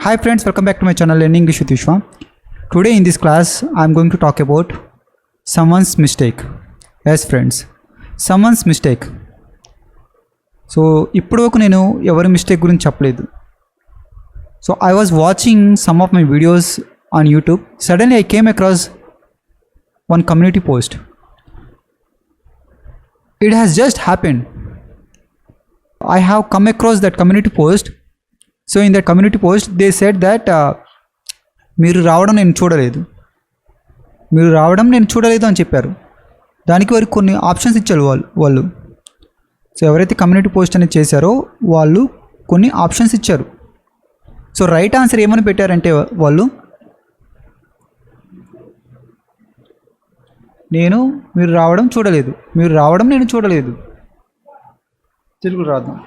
Hi friends, welcome back to my channel Learning English with Vishwa. Today in this class, I am going to talk about someone's mistake. Yes friends, someone's mistake. So, ఇప్పటివరకు నేను ఎవరి mistake గురించి చెప్పలేదు. So, I was watching some of my videos on YouTube. Suddenly I came across one community post. It has just happened. I have come across that community post. So in that community post they said that మీరు రావడం నేను చూడలేదు అని చెప్పారు. దానికి వారికి కొన్ని options ఇచ్చారు వాళ్ళు. సో ఎవరైతే కమ్యూనిటీ పోస్ట్ అనేది చేశారో వాళ్ళు కొన్ని ఆప్షన్స్ ఇచ్చారు. సో రైట్ ఆన్సర్ ఏమని పెట్టారంటే వాళ్ళు మీరు రావడం నేను చూడలేదు. తెలుగు రాద్దాం.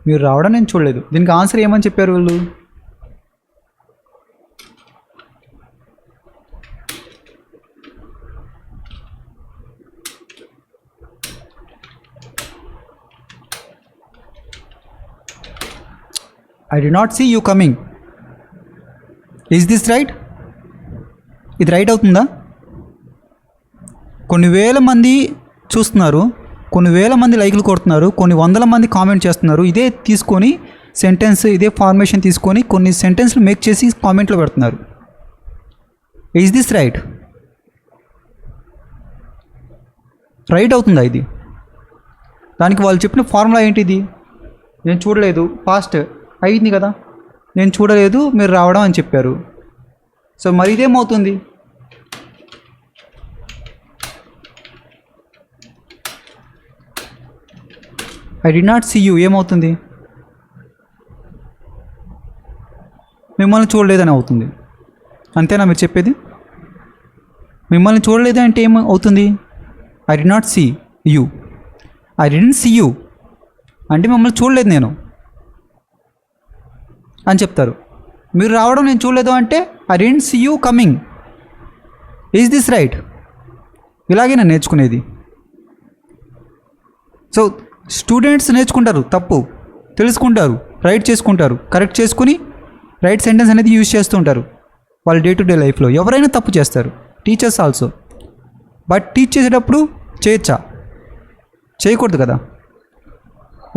మీరు రావడం నేను చూడలేదు. దీనికి ఆన్సర్ ఏమని చెప్పారు వాళ్ళు? I did not see you coming. Is this right? ఇది రైట్ అవుతుందా? కొన్ని వేల మంది చూస్తున్నారు, కొన్ని వేల మంది లైక్లు కొడుతున్నారు, కొన్ని వందల మంది కామెంట్ చేస్తున్నారు. ఇదే తీసుకొని సెంటెన్స్, ఇదే ఫార్మేషన్ తీసుకొని కొన్ని సెంటెన్స్లు మేక్ చేసి కామెంట్లో పెడుతున్నారు. Is this right? రైట్ అవుతుందా ఇది? దానికి వాళ్ళు చెప్పిన ఫార్ములా ఏంటిది? నేను చూడలేదు, పాస్ట్ అయింది కదా, నేను చూడలేదు మీరు రావడం అని చెప్పారు. సో మరి ఇదేమవుతుంది? I did not see you ఏమవుతుంది? మిమ్మల్ని చూడలేదని అవుతుంది. అంతేనా మీరు చెప్పేది? మిమ్మల్ని చూడలేదు అంటే ఏం అవుతుంది? I did not see you, I didn't see you అంటే మిమ్మల్ని చూడలేదు నేను అని చెప్తారు. మీరు రావడం నేను చూడలేదు అంటే I didn't see you coming. Is this right? ఇలాగే నేను నేర్చుకునేది. సో స్టూడెంట్స్ నేర్చుకుంటారు, తప్పు తెలుసుకుంటారు, రైట్ చేసుకుంటారు, కరెక్ట్ చేసుకుని రైట్ సెంటెన్స్ అనేది యూజ్ చేస్తూ ఉంటారు వాళ్ళ డే టు డే లైఫ్లో. ఎవరైనా తప్పు చేస్తారు, టీచర్స్ ఆల్సో. బట్ టీచ్ చేసేటప్పుడు చేయొచ్చా? చేయకూడదు కదా.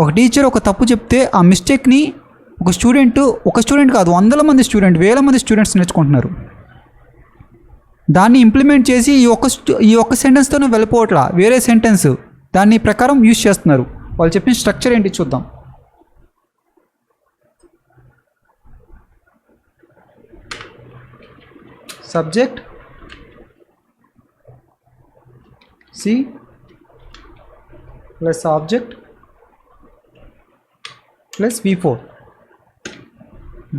ఒక టీచర్ ఒక తప్పు చెప్తే ఆ మిస్టేక్ని ఒక స్టూడెంట్ కాదు, వేల మంది స్టూడెంట్స్ నేర్చుకుంటున్నారు. దాన్ని ఇంప్లిమెంట్ చేసి ఈ ఒక్క సెంటెన్స్తోనే వెళ్ళిపోవట్లా, వేరే సెంటెన్స్ దాని ప్రకారం యూజ్ చేస్తున్నారు. వాళ్ళు చెప్పిన స్ట్రక్చర్ ఏంటి చూద్దాం. Subject see plus object plus V4.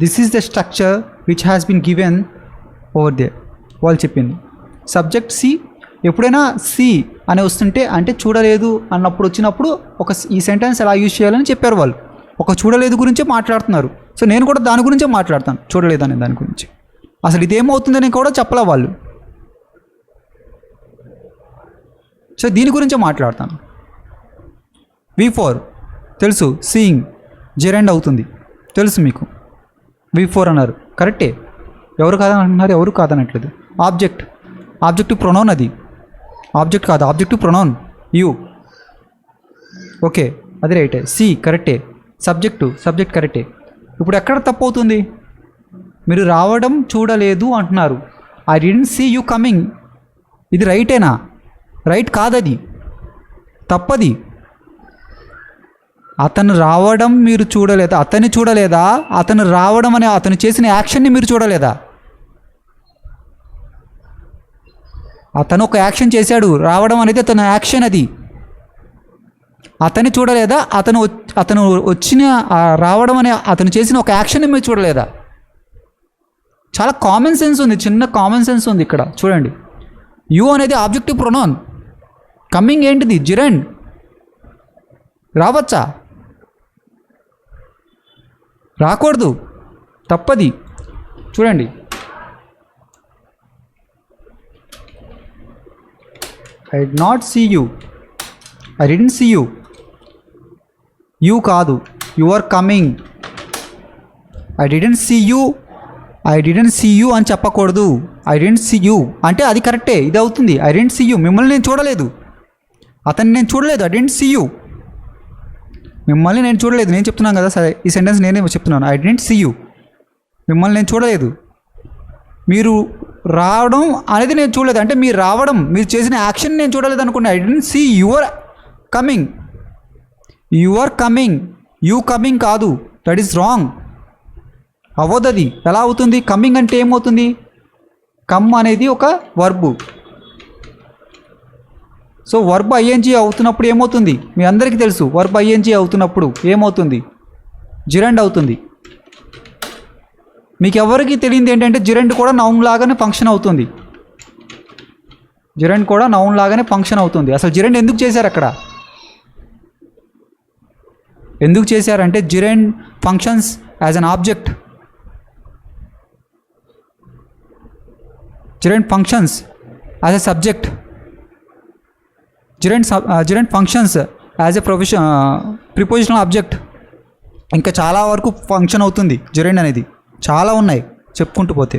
This is the structure which has been given over there. వాళ్ళు చెప్పింది సబ్జెక్ట్ సి. ఎప్పుడైనా సి అని వస్తుంటే అంటే చూడలేదు అన్నప్పుడు వచ్చినప్పుడు ఈ సెంటెన్స్ ఎలా యూజ్ చేయాలని చెప్పారు వాళ్ళు. చూడలేదు గురించే మాట్లాడుతున్నారు. సో నేను కూడా దాని గురించే మాట్లాడతాను, చూడలేదు అనే దాని గురించి. అసలు ఇదేమవుతుందని కూడా చెప్పలే వాళ్ళు. సో దీని గురించే మాట్లాడతాను. V4 తెలుసు, సీయింగ్ జెరెండ్ అవుతుంది తెలుసు మీకు. V4 అన్నారు, కరెక్టే. ఎవరు కాదని అంటున్నారు? ఎవరు కాదనట్లేదు. ఆబ్జెక్టివ్ ప్రొనౌన్, అది ఆబ్జెక్ట్ కాదు, ఆబ్జెక్టివ్ ప్రొనౌన్ యూ. ఓకే, అది రైటే. సి కరెక్టే. సబ్జెక్ట్ కరెక్టే. ఇప్పుడు ఎక్కడ తప్పు అవుతుంది? మీరు రావడం చూడలేదు అంటున్నారు. I didn't see you coming. ఇది రైటేనా? రైట్ కాదది, తప్పది. అతను రావడం మీరు చూడలేదా? అతను రావడం అనే అతను చేసిన యాక్షన్ని మీరు చూడలేదా? అతను ఒక యాక్షన్ చేశాడు, రావడం అనేది అతను యాక్షన్, అది అతన్ని చూడలేదా? అతను వచ్చిన రావడం అనే అతను చేసిన ఒక యాక్షన్ని మీరు చూడలేదా? చాలా కామన్ సెన్స్ ఉంది, చిన్న కామన్ సెన్స్ ఉంది ఇక్కడ చూడండి. యూ అనేది ఆబ్జెక్టివ్ ప్రొనౌన్, కమింగ్ ఏంటిది? జిరెండ్. రావచ్చా? రాకూడదు. తప్పది. చూడండి, I did not see you, I didn't see you. You కాదు, you are coming. I didn't see you, I didn't see you అని చెప్పకూడదు. ఐ డిడెంట్ సీ యూ అంటే అది కరెక్టే, ఇది అవుతుంది. ఐ డిడెంట్ సీ యూ, మిమ్మల్ని నేను చూడలేదు, అతన్ని నేను చూడలేదు. ఐ డిడెంట్ సీ యూ, మిమ్మల్ని నేను చూడలేదు. నేను చెప్తున్నాను కదా, సరే ఈ సెంటెన్స్ నేనే చెప్తున్నాను. ఐ డిడెంట్ సీ యూ, మిమ్మల్ని నేను చూడలేదు. మీరు రావడం అనేది నేను చూడలేదు, అంటే మీరు రావడం, మీరు చేసిన యాక్షన్ నేను చూడలేదు అనుకోండి. I didn't see your coming. Your coming, you coming కాదు, దట్ ఈస్ రాంగ్. అవ్వదు. అది ఎలా అవుతుంది? కమింగ్ అంటే ఏమవుతుంది? కమ్ అనేది ఒక వర్బు. సో వర్బ్ ఐఎన్జీ అవుతున్నప్పుడు ఏమవుతుంది? మీ అందరికీ తెలుసు, వర్బ్ ఐఎన్జీ అవుతున్నప్పుడు ఏమవుతుంది? జిరెండ్ అవుతుంది. మీకు ఎవరికి తెలియంది ఏంటంటే జిరెండ్ కూడా నౌన్ లాగానే ఫంక్షన్ అవుతుంది. జిరెండ్ కూడా నౌన్ లాగానే ఫంక్షన్ అవుతుంది. అసలు జిరెండ్ ఎందుకు చేశారు అక్కడ? ఎందుకు చేశారంటే gerund functions as an object. Gerund functions as a subject. Gerund functions as a prepositional object. ఇంకా చాలా వరకు ఫంక్షన్ అవుతుంది జిరెండ్ అనేది, చాలా ఉన్నాయి చెప్పుకుంటూ పోతే.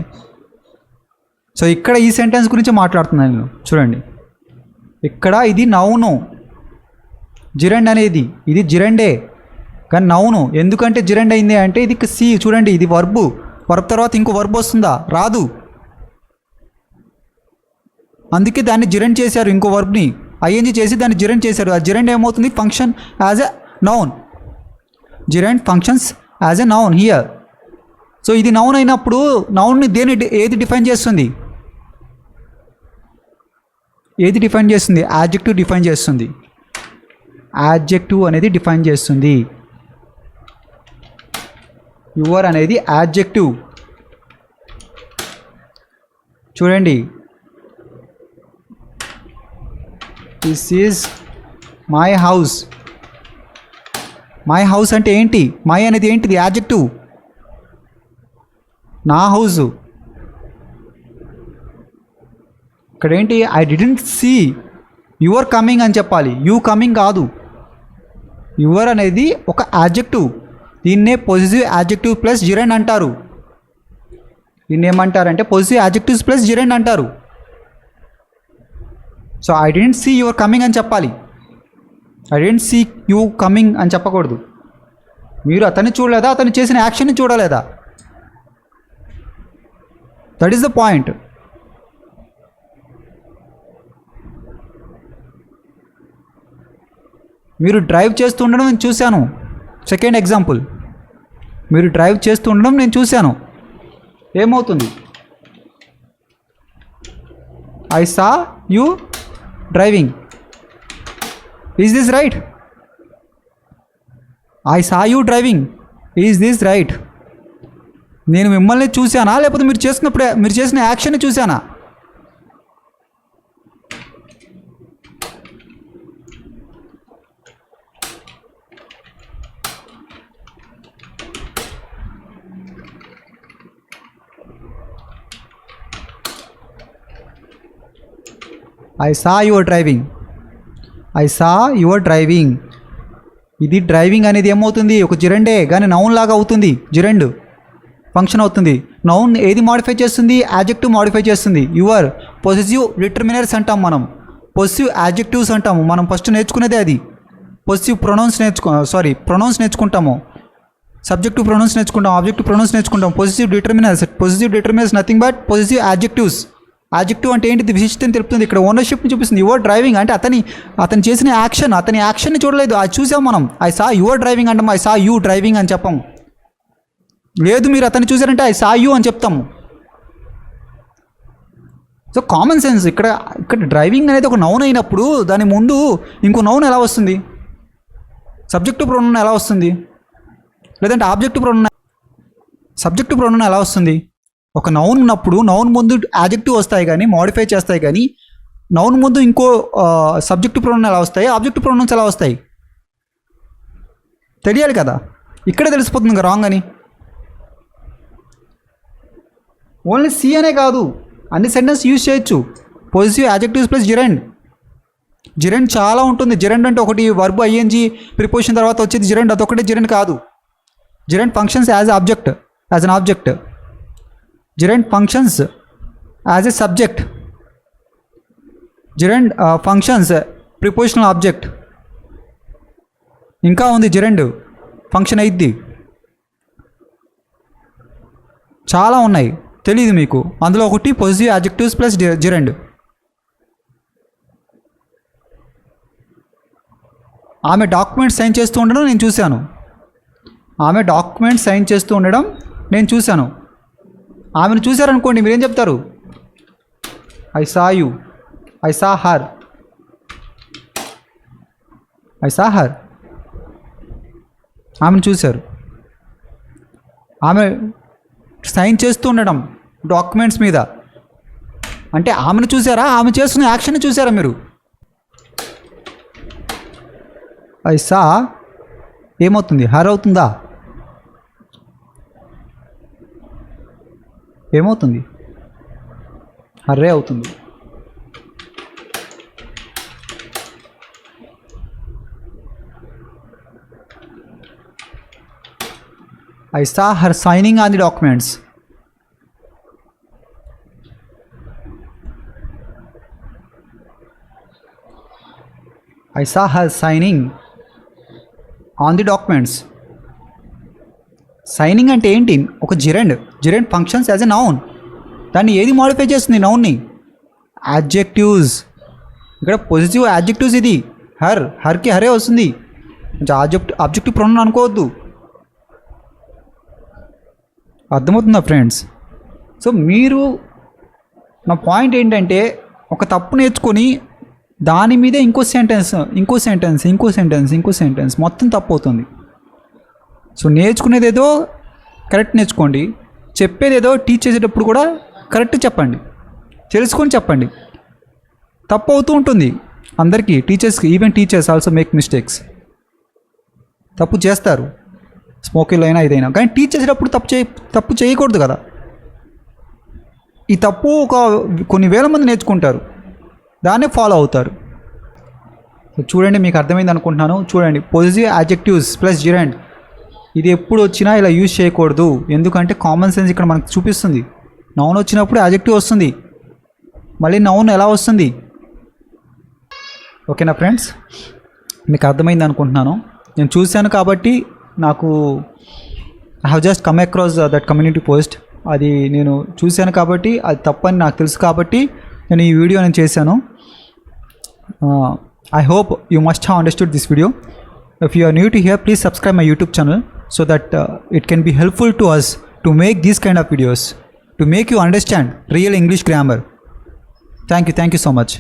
సో ఇక్కడ ఈ సెంటెన్స్ గురించి మాట్లాడుతున్నాను నేను. చూడండి, ఇక్కడ ఇది నౌను, జిరెండ్ అనేది ఇది జిరెండే కానీ నౌను. ఎందుకంటే జిరెండ్ అయింది అంటే ఇది సి. చూడండి, ఇది వర్బు. వర్బ్ తర్వాత ఇంకో వర్బ్ వస్తుందా? రాదు. అందుకే దాన్ని జిరెండ్ చేశారు, ఇంకో వర్బ్ని ఐఎన్జీ చేసి దాన్ని జిరెండ్ చేశారు. ఆ జిరెండ్ ఏమవుతుంది? Function as a noun. Gerund functions as a noun here. So ఇది నౌన్ అయినప్పుడు నౌన్ని ఏది డిఫైన్ చేస్తుంది? ఏది డిఫైన్ చేస్తుంది? యాడ్జెక్టివ్ డిఫైన్ చేస్తుంది. యాడ్జెక్టివ్ అనేది డిఫైన్ చేస్తుంది. యువర్ అనేది యాడ్జెక్టివ్. చూడండి, this is my house. My house అంటే ఏంటి? మై అనేది ఏంటిది? యాడ్జెక్టివ్. నా హౌసు. ఇక్కడ ఏంటి? I didn't see your coming అని చెప్పాలి, యూ కమింగ్ కాదు. యువర్ అనేది ఒక యాడ్జెక్టివ్. దీన్నే పొజిటివ్ యాడ్జెక్టివ్ ప్లస్ జిరెండ్ అంటారు. దీన్ని ఏమంటారంటే పొజిటివ్ యాడ్జెక్టివ్స్ ప్లస్ జిరెండ్ అంటారు. So I didn't see your coming అని చెప్పాలి, I didn't see you coming అని చెప్పకూడదు. మీరు అతన్ని చూడలేదా? అతను చేసిన యాక్షన్ని చూడలేదా? That is the point. మీరు డ్రైవ్ చేస్తూ ఉండడం నేను చూశాను. సెకండ్ ఎగ్జాంపుల్, మీరు డ్రైవ్ చేస్తూ ఉండడం నేను చూశాను. ఏమవుతుంది? I saw you driving. Is this right? I saw you driving. Is this right? నేను మిమ్మల్ని చూశానా, లేకపోతే మీరు చేసిన యాక్షన్ని చూశానా? I saw your driving. I saw your driving. ఇది డ్రైవింగ్ అనేది ఏమవుతుంది? ఒక జిరెండే కానీ నౌన్ లాగా అవుతుంది. జిరెండ్ ఫంక్షన్ అవుతుంది. నౌన్ ఏది మాడిఫై చేస్తుంది? యాడ్జెక్టివ్ మాడిఫై చేస్తుంది. యువర్ పొసెసివ్ డిటర్మినర్స్ అంటాం మనం, పొసెసివ్ యాడ్జెక్టివ్స్ అంటాము. మనం ఫస్ట్ నేర్చుకునేదే అది. పొసెసివ్ ప్రొనౌన్స్ ప్రొనౌన్స్ నేర్చుకుంటాము, సబ్జెక్టివ్ ప్రొనౌన్స్ నేర్చుకుంటాం, ఆబ్జెక్టివ్ ప్రొనౌన్స్ నేర్చుకుంటాం. Possessive determiners nothing but possessive adjectives. Adjective అంటే ఏంటిది? విశిష్టతని తెలుపుతుంది. ఇక్కడ ఓనర్షిప్ని చూపిస్తుంది. యువర్ డ్రైవింగ్ అంటే అతను చేసిన యాక్షన్, అతని యాక్షన్ని చూడలేదు, అది చూసాం మనం. ఐ సా యువర్ డ్రైవింగ్ అంటాము, ఐ సా యూ డ్రైవింగ్ అని చెప్పాము. లేదు మీరు అతన్ని చూసారంటే ఐ సా యూ అని చెప్తాము. So common sense. ఇక్కడ డ్రైవింగ్ అనేది ఒక నౌన్ అయినప్పుడు దాని ముందు ఇంకో నౌన్ ఎలా వస్తుంది? సబ్జెక్టివ్ ప్రొనౌన్ ఎలా వస్తుంది? లేదంటే ఆబ్జెక్టివ్ ప్రొనౌన్, సబ్జెక్టివ్ ప్రొనౌన్ ఎలా వస్తుంది? ఒక నౌన్ ఉన్నప్పుడు నౌన్ ముందు యాడ్జెక్టివ్ వస్తాయి కానీ మాడిఫై చేస్తాయి, కానీ నౌన్ ముందు ఇంకో సబ్జెక్టివ్ ప్రొనౌన్ ఎలా వస్తాయి, ఆబ్జెక్టివ్ ప్రొనౌన్స్ ఎలా వస్తాయి తెలియాలి కదా. ఇక్కడే తెలిసిపోతుంది రాంగ్ అని. ఓన్లీ సి అనే కాదు, అన్ని సెంటెన్స్ యూజ్ చేయొచ్చు. Positive adjectives plus gerund. Gerund చాలా ఉంటుంది. జిరెండ్ అంటే ఒకటి వర్బ్ ఐఎన్జీ ప్రిపోజిషన్ తర్వాత వచ్చేది జిరెండ్, అదొకటే జిరెండ్ కాదు. Gerund functions as object, as an object. Gerund functions as a subject. Gerund functions prepositional object. ఇంకా ఉంది జిరెండ్ ఫంక్షన్ అయింది. చాలా ఉన్నాయి, తెలియదు మీకు. అందులో ఒకటి పొజిటివ్ యాడ్జెక్టివ్స్ ప్లస్ జిరెండ్. ఆమె డాక్యుమెంట్ సైన్ చేస్తూ ఉండడం నేను చూశాను. ఆమె డాక్యుమెంట్ సైన్ చేస్తూ ఉండడం నేను చూశాను. ఆమెను చూశారనుకోండి, మీరేం చెప్తారు? I saw you, I saw her, I saw her. ఆమెను చూశారు. ఆమె సైన్ చేస్తూ ఉండడం డాక్యుమెంట్స్ మీద అంటే ఆమెను చూసారా? ఆమె చేస్తున్న యాక్షన్ చూసారా మీరు? ఐ సా ఏమవుతుంది? హర్ అవుతుందా? ఏమవుతుంది? హర్రే అవుతుంది. I saw her signing on the documents. I saw her signing on the documents. Signing అంటే ఏంటి? ఒక జిరెండ్. జిరెండ్ ఫంక్షన్స్ యాజ్ ఎ నౌన్. దాన్ని ఏది మోడిఫై చేస్తుంది నౌన్ని? యాడ్జెక్టివ్స్. ఇక్కడ పాజిటివ్ యాడ్జెక్టివ్స్. ఇది హర్కి హరే వస్తుంది. ఆబ్జెక్టివ్ ప్రొనౌన్ అనుకోవద్దు. అర్థమవుతుందా ఫ్రెండ్స్? సో మీరు, నా పాయింట్ ఏంటంటే, ఒక తప్పు నేర్చుకొని దాని మీదే ఇంకో సెంటెన్స్ మొత్తం తప్పు అవుతుంది. సో నేర్చుకునేదేదో కరెక్ట్ నేర్చుకోండి, చెప్పేదేదో టీచ్ చేసేటప్పుడు కూడా కరెక్ట్ చెప్పండి, తెలుసుకొని చెప్పండి. తప్పు అవుతూ ఉంటుంది అందరికీ, టీచర్స్కి. Even teachers also make mistakes. తప్పు చేస్తారు, స్మోకింగ్లో అయినా ఇదైనా. కానీ టీచ్ చేసేటప్పుడు తప్పు చేయకూడదు కదా. ఈ తప్పు కొన్ని వేల మంది నేర్చుకుంటారు, దాన్నే ఫాలో అవుతారు. చూడండి, మీకు అర్థమైంది అనుకుంటున్నాను. చూడండి, పొజిటివ్ యాడ్జెక్టివ్స్ ప్లస్ జిరెండ్, ఇది ఎప్పుడు వచ్చినా ఇలా యూజ్ చేయకూడదు. ఎందుకంటే కామన్ సెన్స్ ఇక్కడ మనకు చూపిస్తుంది. నౌన్ వచ్చినప్పుడు యాడ్జెక్టివ్ వస్తుంది, మళ్ళీ నౌన్ ఎలా వస్తుంది? ఓకేనా ఫ్రెండ్స్? మీకు అర్థమైంది అనుకుంటున్నాను. నేను చూశాను కాబట్టి నాకు I have just come across that community post. అది నేను చూశాను కాబట్టి, అది తప్పని నాకు తెలుసు కాబట్టి నేను ఈ వీడియో చేశాను. I hope you must have understood this video. If you are new to here, please subscribe my YouTube channel so that it can be helpful to us to make these kind of videos, to make you understand real English grammar. Thank you so much.